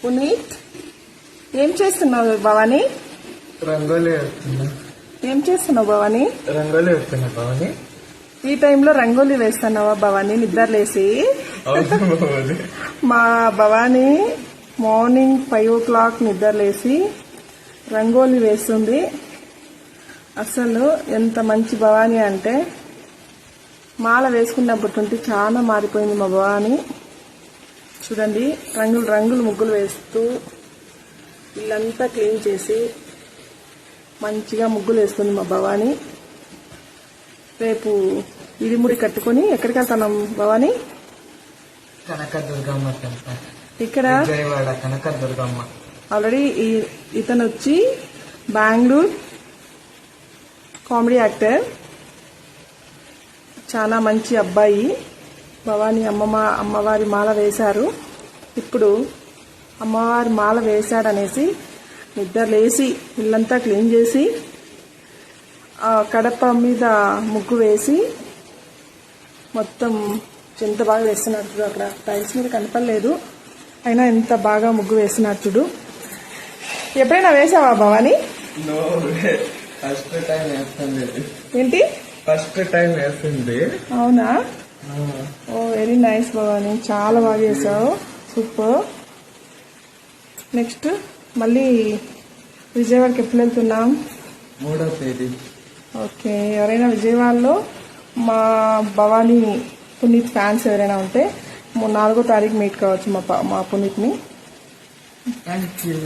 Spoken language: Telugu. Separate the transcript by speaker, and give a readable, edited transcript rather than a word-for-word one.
Speaker 1: పునీత్, ఏం చేస్తున్నావు భవాని?
Speaker 2: రంగోలీ వేస్తున్నా.
Speaker 1: ఏం చేస్తున్నావు భవాని?
Speaker 2: రంగోలీ వేస్తున్నా భవాని.
Speaker 1: ఈ టైంలో రంగోలీ వేస్తున్నావా భవాని నిద్రలేసి?
Speaker 2: అవును భవాని.
Speaker 1: మా భవాని మార్నింగ్ 5 o'clock నిద్రలేసి రంగోలీ వేస్తుంది. అసలు ఎంత మంచి భవాని అంటే మాల వేసుకున్నప్పటి నుండి చాలా మారిపోయింది మా భవాని. చూడండి, రంగులు రంగులు ముగ్గులు వేస్తూ ఇల్లంతా క్లీన్ చేసి మంచిగా ముగ్గులు వేస్తుంది మా భవాని. రేపు ఇడిముడి కట్టుకొని ఎక్కడికి వెళ్తున్నాం భవాని?
Speaker 2: కనకదుర్గమ్మ టెంపుల్
Speaker 1: ఇక్కడ
Speaker 2: విజయవాడ కనకదుర్గమ్మ.
Speaker 1: ఆల్రెడీ ఇతను వచ్చి బెంగళూరు కామెడీ యాక్టర్, చాలా మంచి అబ్బాయి. భవాని అమ్మవారి మాల వేశారు. ఇప్పుడు అమ్మవారి మాల వేశాడనేసి నిద్ర లేసి ఇల్లంతా క్లీన్ చేసి కడప మీద ముగ్గు వేసి మొత్తం ఎంత బాగా వేస్తున్నాడు చూడు. అక్కడ టైల్స్ మీద కనపడలేదు, అయినా ఎంత బాగా ముగ్గు వేస్తున్నాడు చూడు. ఎప్పుడైనా వేసావా భవాని?
Speaker 2: ఫస్ట్ టైం వేస్తుంది.
Speaker 1: ఏంటి
Speaker 2: ఫస్ట్ టైం వేస్తుంది?
Speaker 1: అవునా? ఓ వెరీ నైస్ భవాని, చాలా బాగా చేసావు, సూపర్. నెక్స్ట్ మళ్ళీ విజయవాడకి ఎప్పుడు వెళ్తున్నాం?
Speaker 2: 3వ తేదీ.
Speaker 1: ఓకే, ఎవరైనా విజయవాడలో మా భవాని పునీత్ ఫ్యాన్స్ ఎవరైనా ఉంటే 4వ తారీఖు మీట్ కావచ్చు మా పునీత్ని.
Speaker 2: Thank you.